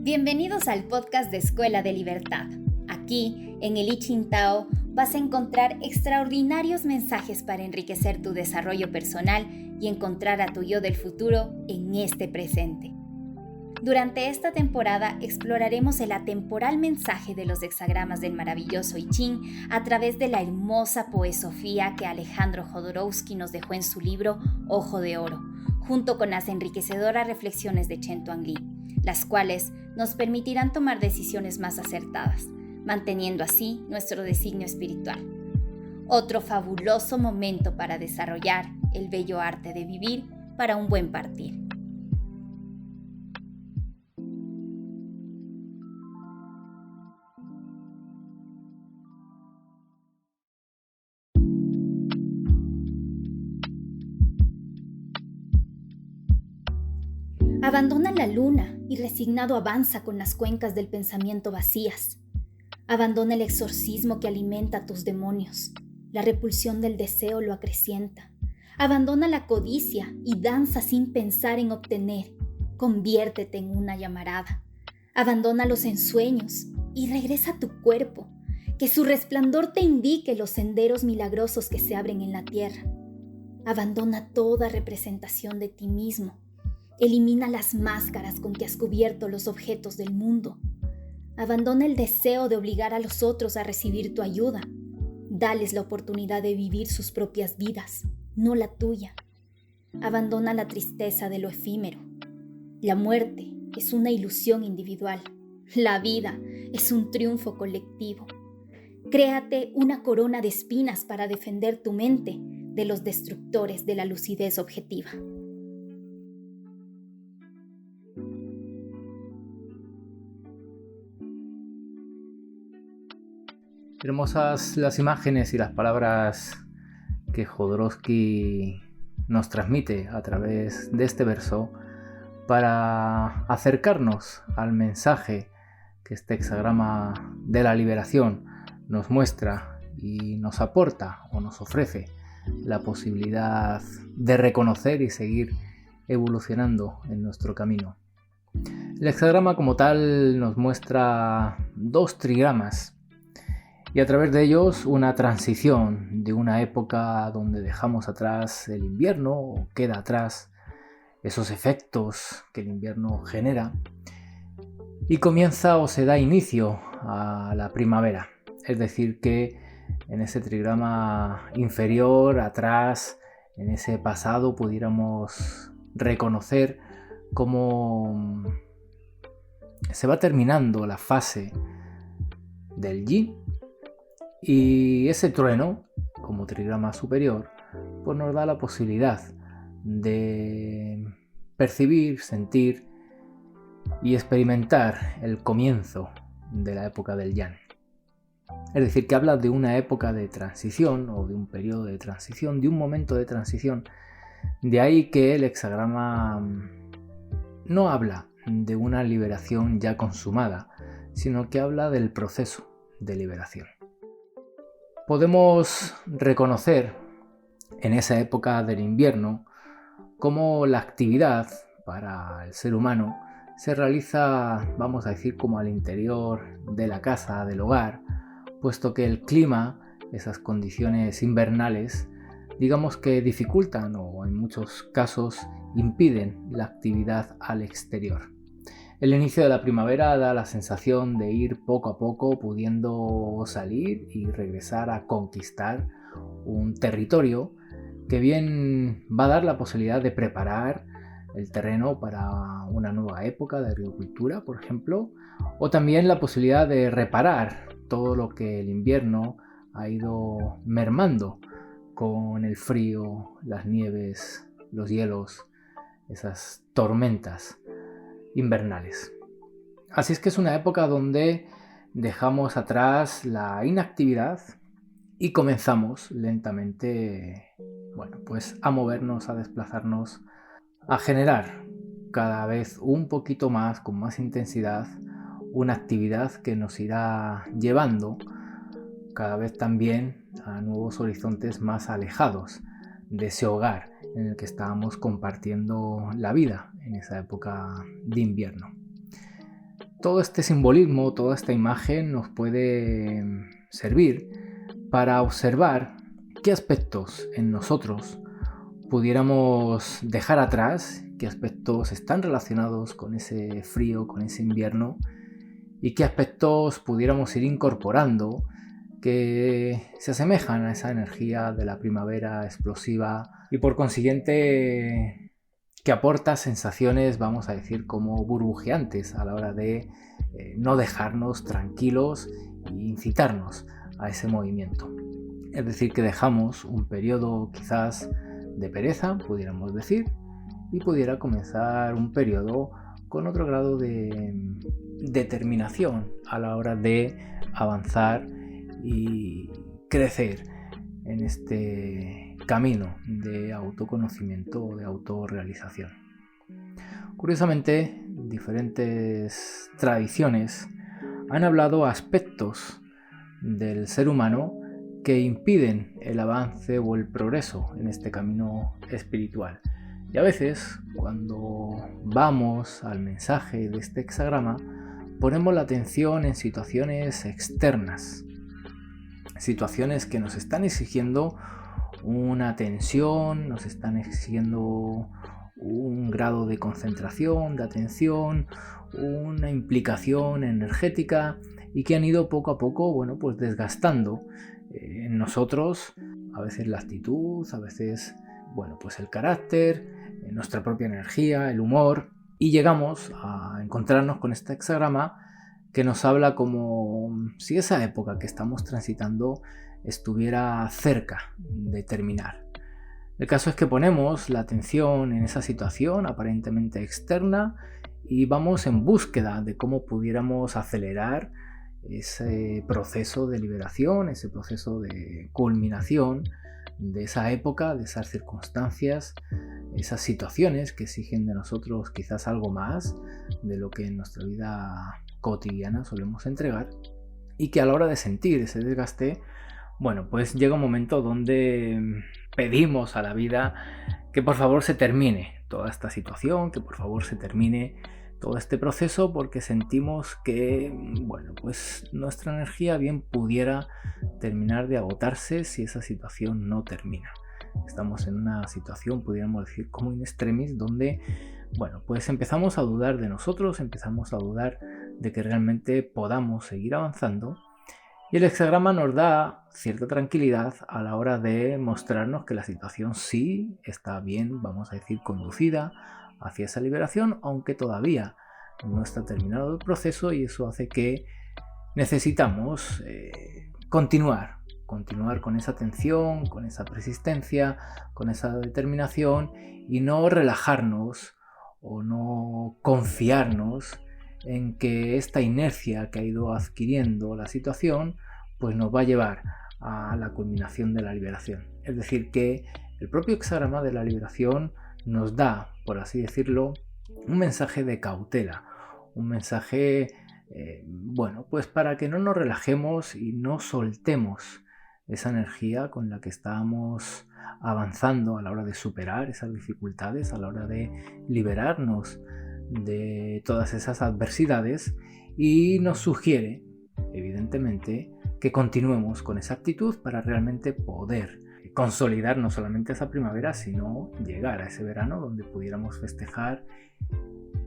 Bienvenidos al podcast de Escuela de Libertad. Aquí, en el I Ching Tao, vas a encontrar extraordinarios mensajes para enriquecer tu desarrollo personal y encontrar a tu yo del futuro en este presente. Durante esta temporada exploraremos el atemporal mensaje de los hexagramas del maravilloso I Ching a través de la hermosa poesofía que Alejandro Jodorowsky nos dejó en su libro Ojo de Oro, junto con las enriquecedoras reflexiones de Chen Tuan-li, las cuales nos permitirán tomar decisiones más acertadas, manteniendo así nuestro designio espiritual. Otro fabuloso momento para desarrollar el bello arte de vivir para un buen partir. Abandona la luna y resignado avanza con las cuencas del pensamiento vacías. Abandona el exorcismo que alimenta tus demonios. La repulsión del deseo lo acrecienta. Abandona la codicia y danza sin pensar en obtener. Conviértete en una llamarada. Abandona los ensueños y regresa a tu cuerpo. Que su resplandor te indique los senderos milagrosos que se abren en la tierra. Abandona toda representación de ti mismo. Elimina las máscaras con que has cubierto los objetos del mundo. Abandona el deseo de obligar a los otros a recibir tu ayuda. Dales la oportunidad de vivir sus propias vidas, no la tuya. Abandona la tristeza de lo efímero. La muerte es una ilusión individual. La vida es un triunfo colectivo. Créate una corona de espinas para defender tu mente de los destructores de la lucidez objetiva. Hermosas las imágenes y las palabras que Jodorowsky nos transmite a través de este verso para acercarnos al mensaje que este hexagrama de la liberación nos muestra y nos aporta o nos ofrece la posibilidad de reconocer y seguir evolucionando en nuestro camino. El hexagrama como tal nos muestra dos trigramas y a través de ellos una transición de una época donde dejamos atrás el invierno o queda atrás esos efectos que el invierno genera y comienza o se da inicio a la primavera. Es decir, que en ese trigrama inferior, atrás, en ese pasado, pudiéramos reconocer cómo se va terminando la fase del yin. Y ese trueno, como trigrama superior, pues nos da la posibilidad de percibir, sentir y experimentar el comienzo de la época del Yang. Es decir, que habla de una época de transición o de un periodo de transición, de un momento de transición. De ahí que el hexagrama no habla de una liberación ya consumada, sino que habla del proceso de liberación. Podemos reconocer en esa época del invierno cómo la actividad para el ser humano se realiza, vamos a decir, como al interior de la casa, del hogar, puesto que el clima, esas condiciones invernales, digamos que dificultan o en muchos casos impiden la actividad al exterior. El inicio de la primavera da la sensación de ir poco a poco pudiendo salir y regresar a conquistar un territorio que bien va a dar la posibilidad de preparar el terreno para una nueva época de agricultura, por ejemplo, o también la posibilidad de reparar todo lo que el invierno ha ido mermando con el frío, las nieves, los hielos, esas tormentas invernales. Así es que es una época donde dejamos atrás la inactividad y comenzamos lentamente, pues a movernos, a desplazarnos, a generar cada vez un poquito más, con más intensidad, una actividad que nos irá llevando cada vez también a nuevos horizontes más alejados de ese hogar en el que estábamos compartiendo la vida en esa época de invierno. todo este simbolismo, toda esta imagen nos puede servir para observar qué aspectos en nosotros pudiéramos dejar atrás, qué aspectos están relacionados con ese frío, con ese invierno, y qué aspectos pudiéramos ir incorporando que se asemejan a esa energía de la primavera explosiva y por consiguiente que aporta sensaciones, vamos a decir, como burbujeantes a la hora de no dejarnos tranquilos e incitarnos a ese movimiento. Es decir, que dejamos un periodo quizás de pereza, pudiéramos decir, y pudiera comenzar un periodo con otro grado de determinación a la hora de avanzar y crecer en este camino de autoconocimiento o de autorrealización. Curiosamente, diferentes tradiciones han hablado aspectos del ser humano que impiden el avance o el progreso en este camino espiritual. Y a veces, cuando vamos al mensaje de este hexagrama, ponemos la atención en situaciones externas, situaciones que nos están exigiendo una atención, nos están exigiendo un grado de concentración, de atención, una implicación energética y que han ido poco a poco, pues desgastando en nosotros a veces la actitud, a veces, pues el carácter, nuestra propia energía, el humor, y llegamos a encontrarnos con este hexagrama que nos habla como si esa época que estamos transitando estuviera cerca de terminar. El caso es que ponemos la atención en esa situación aparentemente externa y vamos en búsqueda de cómo pudiéramos acelerar ese proceso de liberación, ese proceso de culminación de esa época, de esas circunstancias, esas situaciones que exigen de nosotros quizás algo más de lo que en nuestra vida cotidiana solemos entregar, y que a la hora de sentir ese desgaste, pues llega un momento donde pedimos a la vida que por favor se termine toda esta situación, que por favor se termine todo este proceso, porque sentimos que pues nuestra energía bien pudiera terminar de agotarse si esa situación no termina. Estamos en una situación, pudiéramos decir, como in extremis, donde pues empezamos a dudar de nosotros, empezamos a dudar de que realmente podamos seguir avanzando, y el hexagrama nos da cierta tranquilidad a la hora de mostrarnos que la situación sí está bien, vamos a decir, conducida hacia esa liberación, aunque todavía no está terminado el proceso, y eso hace que necesitamos continuar con esa atención, con esa persistencia, con esa determinación, y no relajarnos o no confiarnos en que esta inercia que ha ido adquiriendo la situación pues nos va a llevar a la culminación de la liberación. Es decir, que el propio hexagrama de la liberación nos da, por así decirlo, un mensaje de cautela, un mensaje pues para que no nos relajemos y no soltemos esa energía con la que estábamos avanzando a la hora de superar esas dificultades, a la hora de liberarnos de todas esas adversidades, y nos sugiere, evidentemente, que continuemos con esa actitud para realmente poder consolidar no solamente esa primavera, sino llegar a ese verano donde pudiéramos festejar,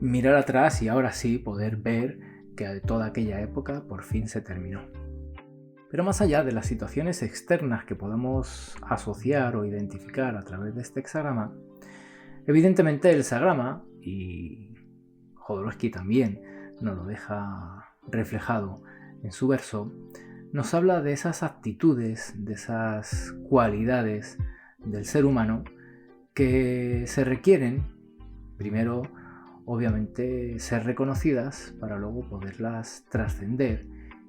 mirar atrás y ahora sí poder ver que toda aquella época por fin se terminó. Pero más allá de las situaciones externas que podamos asociar o identificar a través de este hexagrama, evidentemente el hexagrama, y Jodorowsky también nos lo deja reflejado en su verso, nos habla de esas actitudes, de esas cualidades del ser humano que se requieren, primero, obviamente, ser reconocidas para luego poderlas trascender,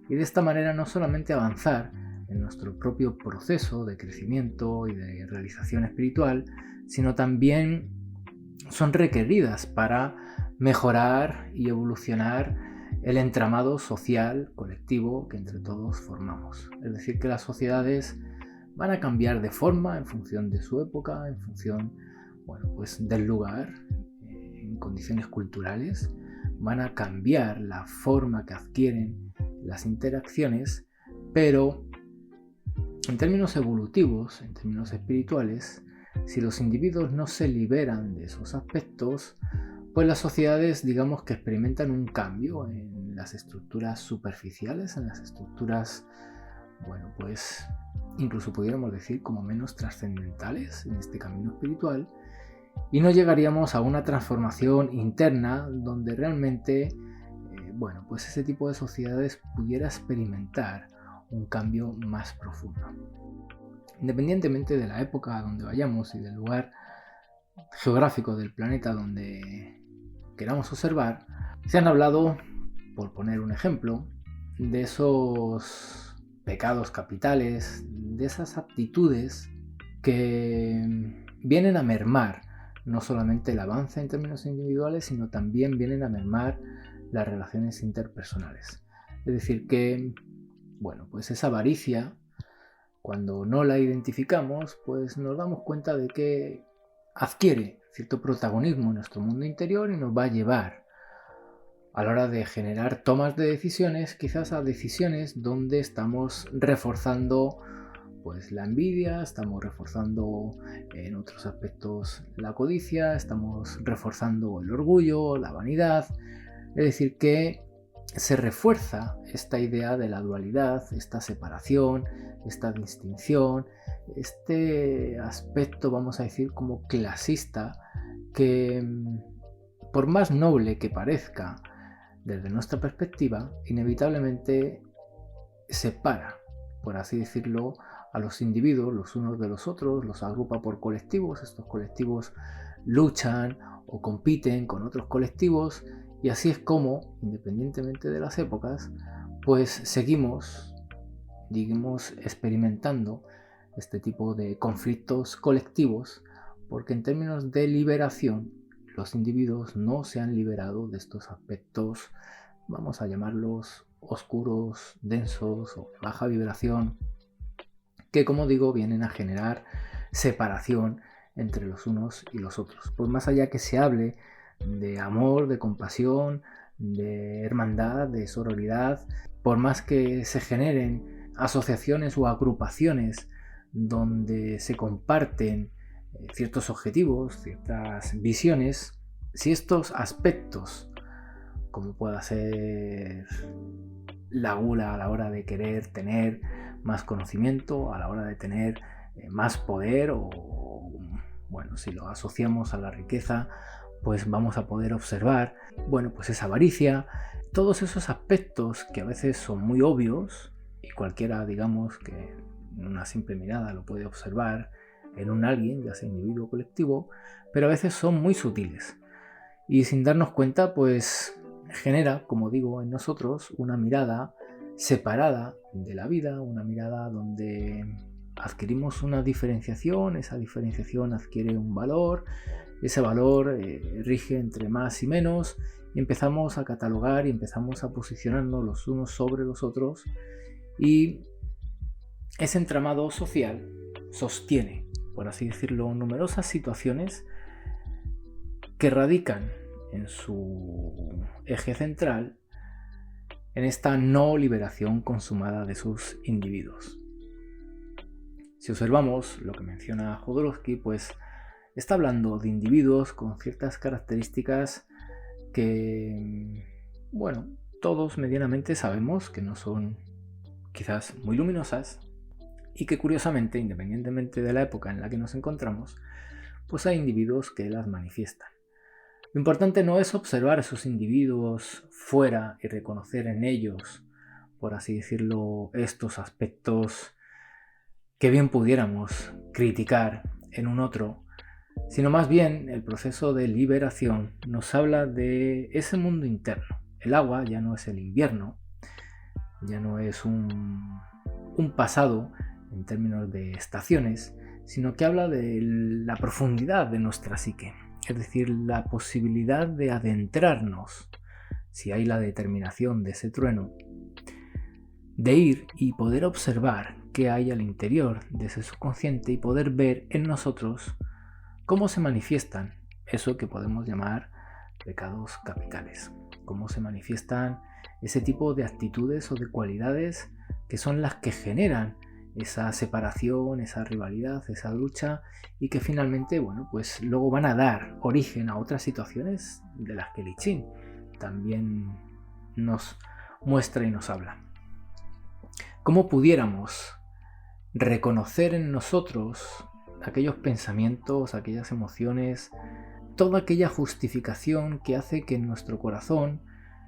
y de esta manera no solamente avanzar en nuestro propio proceso de crecimiento y de realización espiritual, sino también son requeridas para mejorar y evolucionar el entramado social colectivo que entre todos formamos. Es decir, que las sociedades van a cambiar de forma en función de su época, en función pues del lugar, en condiciones culturales, van a cambiar la forma que adquieren las interacciones, pero en términos evolutivos, en términos espirituales, si los individuos no se liberan de esos aspectos, pues las sociedades, digamos que experimentan un cambio en las estructuras superficiales, en las estructuras, bueno, pues incluso pudiéramos decir como menos trascendentales en este camino espiritual, y no llegaríamos a una transformación interna donde realmente, bueno, pues ese tipo de sociedades pudiera experimentar un cambio más profundo. Independientemente de la época a donde vayamos y del lugar geográfico del planeta donde queramos observar, se han hablado, por poner un ejemplo, de esos pecados capitales, de esas actitudes que vienen a mermar no solamente el avance en términos individuales, sino también vienen a mermar las relaciones interpersonales. Es decir, que, bueno, pues esa avaricia, cuando no la identificamos, pues nos damos cuenta de que adquiere cierto protagonismo en nuestro mundo interior y nos va a llevar a la hora de generar tomas de decisiones, quizás a decisiones donde estamos reforzando pues la envidia, estamos reforzando en otros aspectos la codicia, estamos reforzando el orgullo, la vanidad. Es decir, que se refuerza esta idea de la dualidad, esta separación, esta distinción, este aspecto, vamos a decir, como clasista, que por más noble que parezca desde nuestra perspectiva, inevitablemente separa, por así decirlo, a los individuos los unos de los otros, los agrupa por colectivos, estos colectivos luchan o compiten con otros colectivos, y así es como, independientemente de las épocas, pues seguimos, digamos, experimentando este tipo de conflictos colectivos, porque en términos de liberación, los individuos no se han liberado de estos aspectos, vamos a llamarlos oscuros, densos o de baja vibración, que, como digo, vienen a generar separación entre los unos y los otros. Pues más allá que se hable de amor, de compasión, de hermandad, de sororidad, por más que se generen asociaciones o agrupaciones donde se comparten ciertos objetivos, ciertas visiones, si estos aspectos, como pueda ser la gula a la hora de querer tener más conocimiento, a la hora de tener más poder, o bueno, si lo asociamos a la riqueza, pues vamos a poder observar, bueno, pues esa avaricia, todos esos aspectos que a veces son muy obvios y cualquiera, digamos, que en una simple mirada lo puede observar en un alguien, ya sea individuo o colectivo, pero a veces son muy sutiles y sin darnos cuenta, pues genera, como digo, en nosotros una mirada separada de la vida, una mirada donde adquirimos una diferenciación, esa diferenciación adquiere un valor, ese valor rige entre más y menos, y empezamos a catalogar y empezamos a posicionarnos los unos sobre los otros, y ese entramado social sostiene, por así decirlo, numerosas situaciones que radican en su eje central en esta no liberación consumada de sus individuos. Si observamos lo que menciona Jodorowsky, pues está hablando de individuos con ciertas características que, bueno, todos medianamente sabemos que no son quizás muy luminosas y que curiosamente, independientemente de la época en la que nos encontramos, pues hay individuos que las manifiestan. Lo importante no es observar a esos individuos fuera y reconocer en ellos, por así decirlo, estos aspectos que bien pudiéramos criticar en un otro, sino más bien el proceso de liberación nos habla de ese mundo interno. El agua ya no es el invierno, ya no es un pasado en términos de estaciones, sino que habla de la profundidad de nuestra psique. Es decir, la posibilidad de adentrarnos, si hay la determinación de ese trueno, de ir y poder observar qué hay al interior de ese subconsciente y poder ver en nosotros cómo se manifiestan eso que podemos llamar pecados capitales. cómo se manifiestan ese tipo de actitudes o de cualidades que son las que generan esa separación, esa rivalidad, esa lucha, y que finalmente, pues luego van a dar origen a otras situaciones de las que Li Qin también nos muestra y nos habla. ¿Cómo pudiéramos reconocer en nosotros aquellos pensamientos, aquellas emociones, toda aquella justificación que hace que en nuestro corazón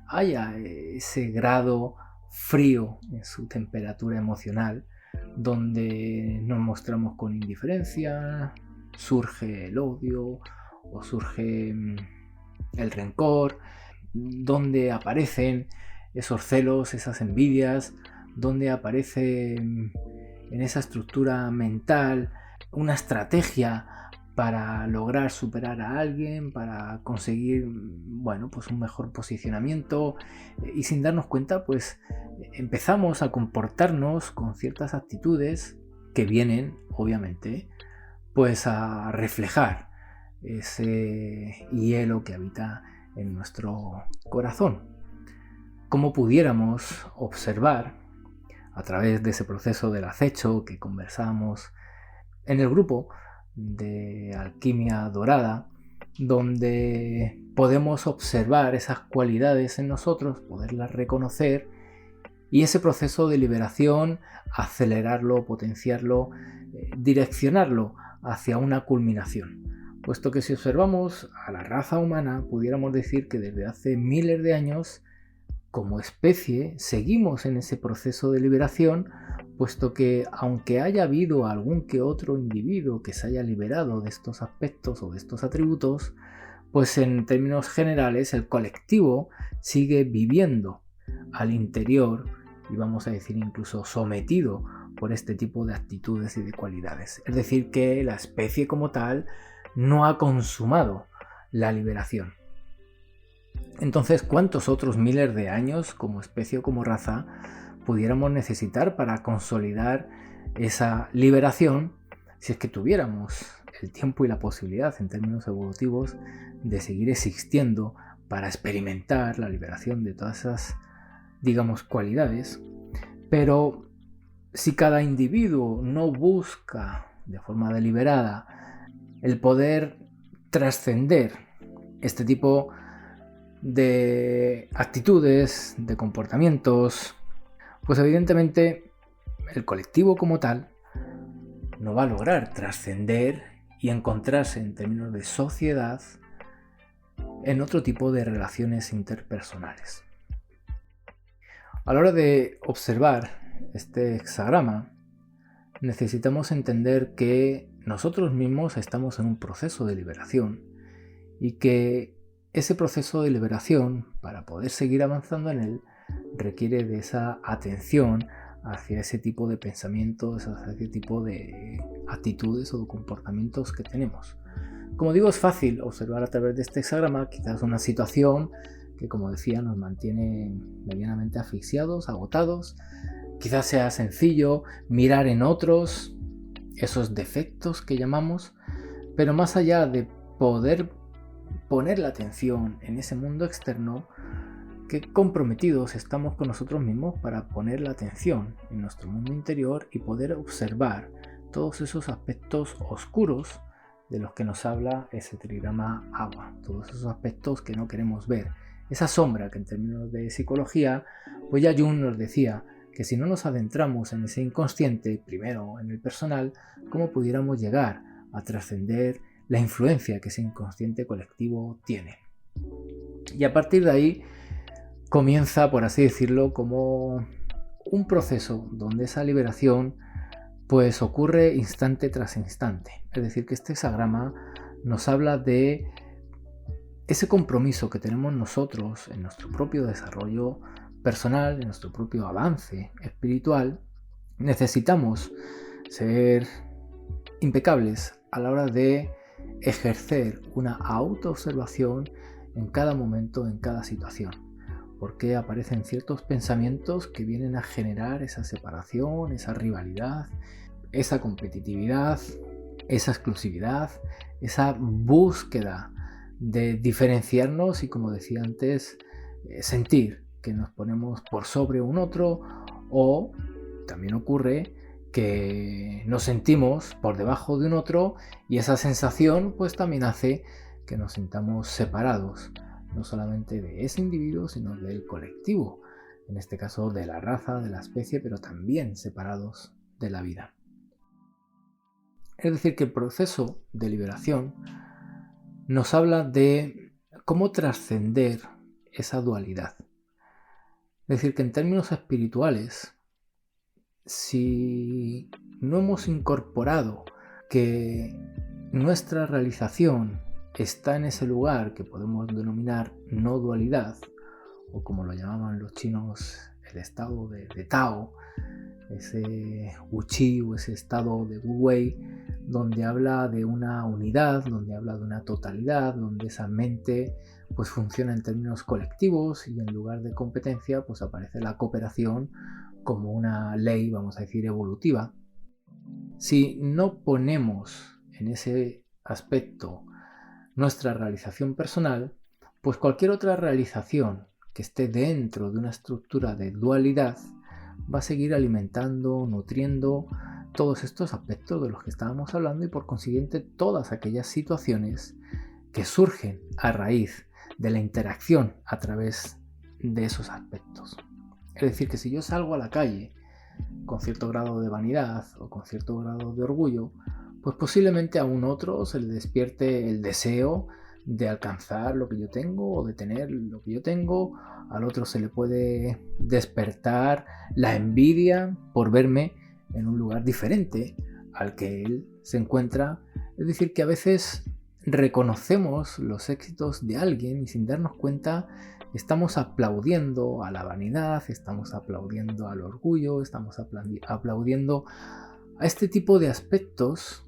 haya ese grado frío en su temperatura emocional, donde nos mostramos con indiferencia, surge el odio o surge el rencor, donde aparecen esos celos, esas envidias, donde aparece en esa estructura mental una estrategia para lograr superar a alguien, para conseguir pues un mejor posicionamiento, y sin darnos cuenta pues empezamos a comportarnos con ciertas actitudes que vienen obviamente pues a reflejar ese hielo que habita en nuestro corazón. ¿Cómo pudiéramos observar a través de ese proceso del acecho que conversamos en el grupo de Alquimia Dorada, donde podemos observar esas cualidades en nosotros, poderlas reconocer, y ese proceso de liberación acelerarlo, potenciarlo, direccionarlo hacia una culminación? Puesto que si observamos a la raza humana, pudiéramos decir que desde hace miles de años, como especie, seguimos en ese proceso de liberación, puesto que aunque haya habido algún que otro individuo que se haya liberado de estos aspectos o de estos atributos, pues en términos generales el colectivo sigue viviendo al interior y vamos a decir incluso sometido por este tipo de actitudes y de cualidades. Es decir, que la especie como tal no ha consumado la liberación. Entonces, ¿cuántos otros miles de años como especie o como raza pudiéramos necesitar para consolidar esa liberación, si es que tuviéramos el tiempo y la posibilidad en términos evolutivos de seguir existiendo para experimentar la liberación de todas esas, cualidades? Pero si cada individuo no busca de forma deliberada el poder trascender este tipo de actitudes, de comportamientos, pues evidentemente el colectivo como tal no va a lograr trascender y encontrarse en términos de sociedad en otro tipo de relaciones interpersonales. A la hora de observar este hexagrama, necesitamos entender que nosotros mismos estamos en un proceso de liberación y que ese proceso de liberación, para poder seguir avanzando en él, requiere de esa atención hacia ese tipo de pensamientos, hacia ese tipo de actitudes o de comportamientos que tenemos. Como digo, es fácil observar a través de este hexagrama quizás una situación que, como decía, nos mantiene medianamente asfixiados, agotados. Quizás sea sencillo mirar en otros esos defectos que llamamos, pero más allá de poder poner la atención en ese mundo externo, qué comprometidos estamos con nosotros mismos para poner la atención en nuestro mundo interior y poder observar todos esos aspectos oscuros de los que nos habla ese trigrama agua, todos esos aspectos que no queremos ver, esa sombra que en términos de psicología, pues ya Jung nos decía que si no nos adentramos en ese inconsciente, primero en el personal, ¿cómo pudiéramos llegar a trascender la influencia que ese inconsciente colectivo tiene? Y a partir de ahí comienza, por así decirlo, como un proceso donde esa liberación pues ocurre instante tras instante. Es decir, que este hexagrama nos habla de ese compromiso que tenemos nosotros en nuestro propio desarrollo personal, en nuestro propio avance espiritual. Necesitamos ser impecables a la hora de ejercer una autoobservación en cada momento, en cada situación, porque aparecen ciertos pensamientos que vienen a generar esa separación, esa rivalidad, esa competitividad, esa exclusividad, esa búsqueda de diferenciarnos y, como decía antes, sentir que nos ponemos por sobre un otro, o también ocurre que nos sentimos por debajo de un otro y esa sensación pues también hace que nos sintamos separados, no solamente de ese individuo, sino del colectivo, en este caso de la raza, de la especie, pero también separados de la vida. Es decir, que el proceso de liberación nos habla de cómo trascender esa dualidad. Es decir, que en términos espirituales, si no hemos incorporado que nuestra realización está en ese lugar que podemos denominar no dualidad, o como lo llamaban los chinos, el estado de Tao, ese Wuchi o ese estado de Wu Wei, donde habla de una unidad, donde habla de una totalidad, donde esa mente pues funciona en términos colectivos y en lugar de competencia pues aparece la cooperación como una ley, vamos a decir, evolutiva. Si no ponemos en ese aspecto nuestra realización personal, pues cualquier otra realización que esté dentro de una estructura de dualidad va a seguir alimentando, nutriendo todos estos aspectos de los que estábamos hablando y por consiguiente todas aquellas situaciones que surgen a raíz de la interacción a través de esos aspectos. Es decir, que si yo salgo a la calle con cierto grado de vanidad o con cierto grado de orgullo, pues posiblemente a un otro se le despierte el deseo de alcanzar lo que yo tengo o de tener lo que yo tengo. Al otro se le puede despertar la envidia por verme en un lugar diferente al que él se encuentra. Es decir, que a veces reconocemos los éxitos de alguien y sin darnos cuenta estamos aplaudiendo a la vanidad, estamos aplaudiendo al orgullo, estamos aplaudiendo a este tipo de aspectos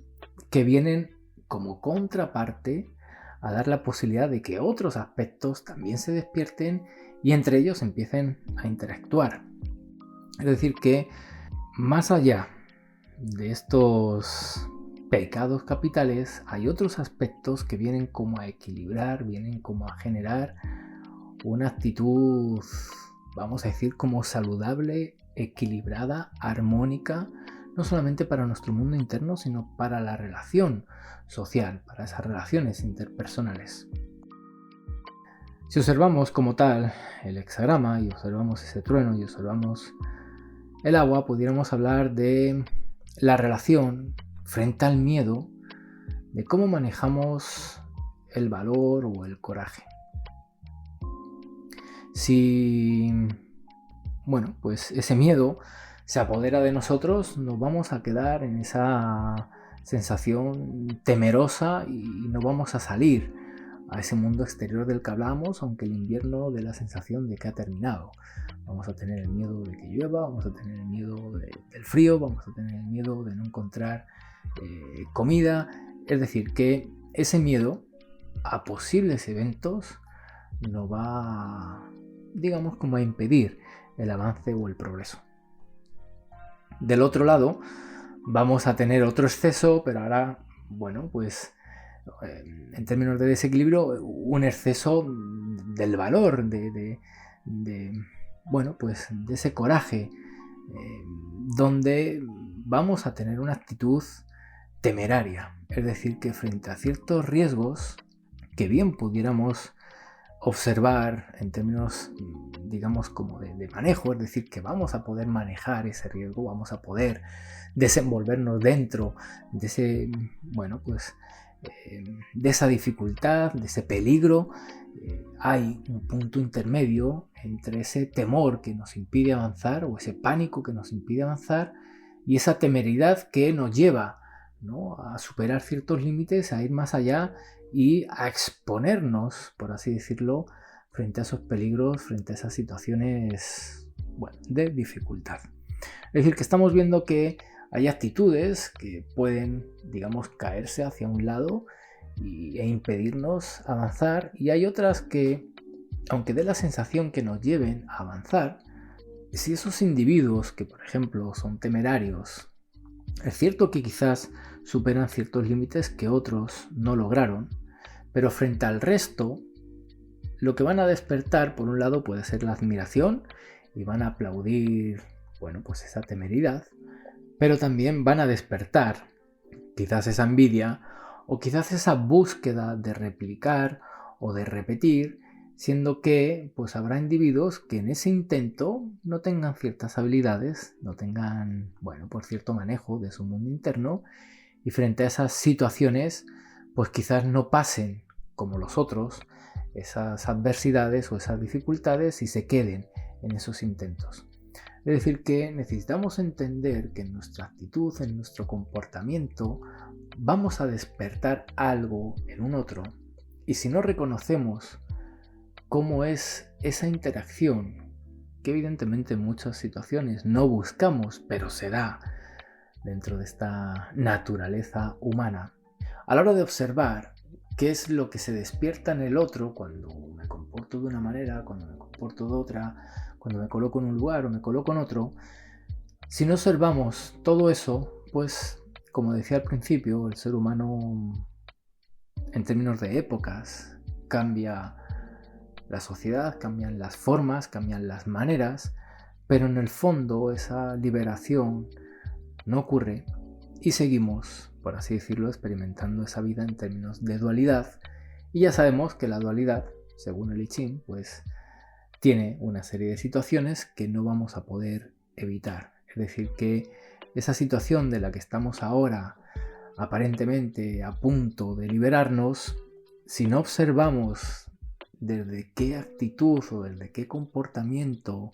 que vienen como contraparte a dar la posibilidad de que otros aspectos también se despierten y entre ellos empiecen a interactuar. Es decir, que más allá de estos pecados capitales hay otros aspectos que vienen como a equilibrar, vienen como a generar una actitud, vamos a decir, como saludable, equilibrada, armónica, no solamente para nuestro mundo interno, sino para la relación social, para esas relaciones interpersonales. Si observamos como tal el hexagrama y observamos ese trueno y observamos el agua, pudiéramos hablar de la relación frente al miedo, de cómo manejamos el valor o el coraje. Si, pues ese miedo se apodera de nosotros, nos vamos a quedar en esa sensación temerosa y no vamos a salir a ese mundo exterior del que hablamos, aunque el invierno dé la sensación de que ha terminado. Vamos a tener el miedo de que llueva, vamos a tener el miedo del frío, vamos a tener el miedo de no encontrar comida. Es decir, que ese miedo a posibles eventos nos va, digamos, como a impedir el avance o el progreso. Del otro lado, vamos a tener otro exceso, pero ahora, pues en términos de desequilibrio, un exceso del valor, de ese coraje, donde vamos a tener una actitud temeraria. Es decir, que frente a ciertos riesgos que bien pudiéramos observar en términos, digamos, como de manejo, es decir, que vamos a poder manejar ese riesgo, vamos a poder desenvolvernos dentro de ese, de esa dificultad, de ese peligro. Hay un punto intermedio entre ese temor que nos impide avanzar o ese pánico que nos impide avanzar y esa temeridad que nos lleva, ¿no?, a superar ciertos límites, a ir más allá y a exponernos, por así decirlo, frente a esos peligros, frente a esas situaciones de dificultad. Es decir, que estamos viendo que hay actitudes que pueden, digamos, caerse hacia un lado e impedirnos avanzar, y hay otras que, aunque dé la sensación que nos lleven a avanzar, si esos individuos que, por ejemplo, son temerarios, es cierto que quizás superan ciertos límites que otros no lograron, pero frente al resto, lo que van a despertar, por un lado, puede ser la admiración y van a aplaudir, pues esa temeridad, pero también van a despertar quizás esa envidia o quizás esa búsqueda de replicar o de repetir, siendo que pues habrá individuos que en ese intento no tengan ciertas habilidades, no tengan, por cierto manejo de su mundo interno, y frente a esas situaciones pues quizás no pasen como los otros esas adversidades o esas dificultades y se queden en esos intentos. Es decir, que necesitamos entender que en nuestra actitud, en nuestro comportamiento, vamos a despertar algo en un otro, y si no reconocemos cómo es esa interacción, que evidentemente en muchas situaciones no buscamos, pero se da dentro de esta naturaleza humana, a la hora de observar qué es lo que se despierta en el otro cuando me comporto de una manera, cuando me comporto de otra, cuando me coloco en un lugar o me coloco en otro, si no observamos todo eso, pues como decía al principio, el ser humano en términos de épocas cambia la sociedad, cambian las formas, cambian las maneras, pero en el fondo esa liberación no ocurre y seguimos, por así decirlo, experimentando esa vida en términos de dualidad. Y ya sabemos que la dualidad, según el I Ching, pues tiene una serie de situaciones que no vamos a poder evitar. Es decir, que esa situación de la que estamos ahora aparentemente a punto de liberarnos, si no observamos desde qué actitud o desde qué comportamiento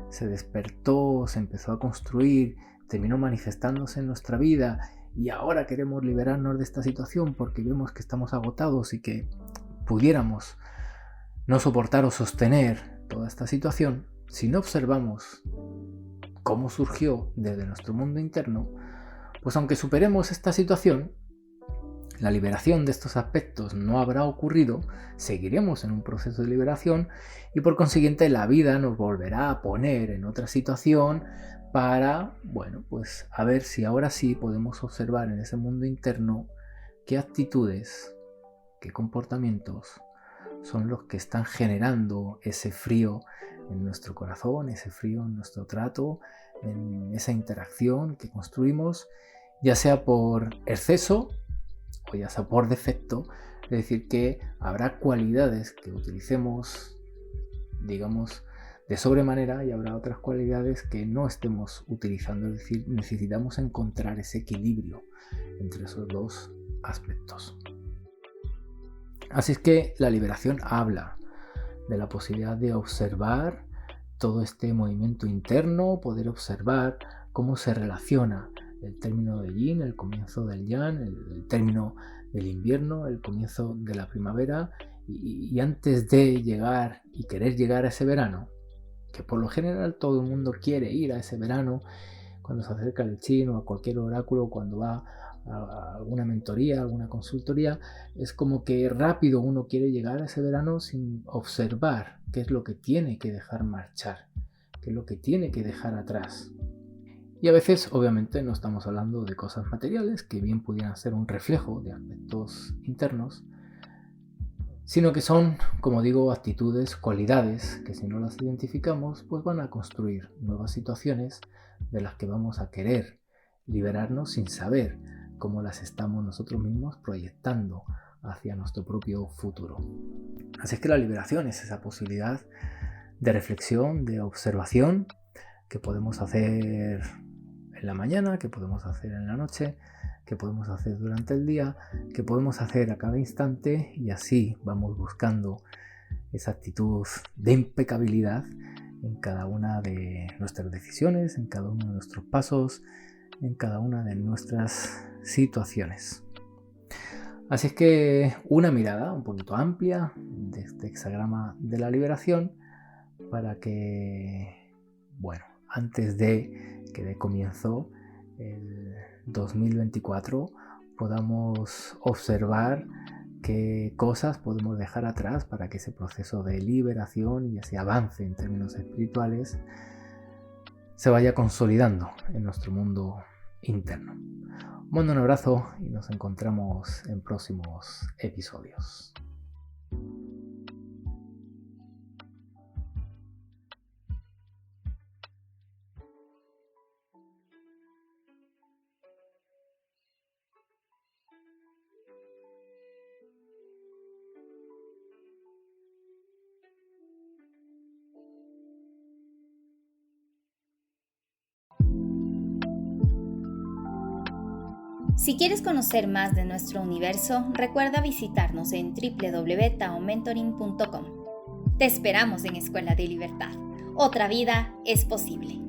se despertó, se empezó a construir, terminó manifestándose en nuestra vida, y ahora queremos liberarnos de esta situación porque vemos que estamos agotados y que pudiéramos no soportar o sostener toda esta situación, si no observamos cómo surgió desde nuestro mundo interno, pues aunque superemos esta situación, la liberación de estos aspectos no habrá ocurrido, seguiremos en un proceso de liberación y por consiguiente la vida nos volverá a poner en otra situación para, pues a ver si ahora sí podemos observar en ese mundo interno qué actitudes, qué comportamientos son los que están generando ese frío en nuestro corazón, ese frío en nuestro trato, en esa interacción que construimos, ya sea por exceso o ya sea por defecto. Es decir, que habrá cualidades que utilicemos, digamos, de sobremanera, y habrá otras cualidades que no estemos utilizando. Es decir, necesitamos encontrar ese equilibrio entre esos dos aspectos. Así es que la liberación habla de la posibilidad de observar todo este movimiento interno, poder observar cómo se relaciona el término de yin, el comienzo del yang, el término del invierno, el comienzo de la primavera, y antes de llegar y querer llegar a ese verano, que por lo general todo el mundo quiere ir a ese verano, cuando se acerca al chino, a cualquier oráculo, cuando va a alguna mentoría, alguna consultoría, es como que rápido uno quiere llegar a ese verano sin observar qué es lo que tiene que dejar marchar, qué es lo que tiene que dejar atrás. Y a veces, obviamente, no estamos hablando de cosas materiales, que bien pudieran ser un reflejo de aspectos internos, sino que son, como digo, actitudes, cualidades, que si no las identificamos, pues van a construir nuevas situaciones de las que vamos a querer liberarnos sin saber cómo las estamos nosotros mismos proyectando hacia nuestro propio futuro. Así es que la liberación es esa posibilidad de reflexión, de observación, que podemos hacer en la mañana, que podemos hacer en la noche, que podemos hacer durante el día, que podemos hacer a cada instante, y así vamos buscando esa actitud de impecabilidad en cada una de nuestras decisiones, en cada uno de nuestros pasos, en cada una de nuestras situaciones. Así es que una mirada un poquito amplia de este hexagrama de la liberación para que, antes de que dé comienzo el 2024 podamos observar qué cosas podemos dejar atrás para que ese proceso de liberación y ese avance en términos espirituales se vaya consolidando en nuestro mundo interno. Mando un abrazo y nos encontramos en próximos episodios. Si quieres conocer más de nuestro universo, recuerda visitarnos en www.taomentoring.com. Te esperamos en Escuela de Libertad. Otra vida es posible.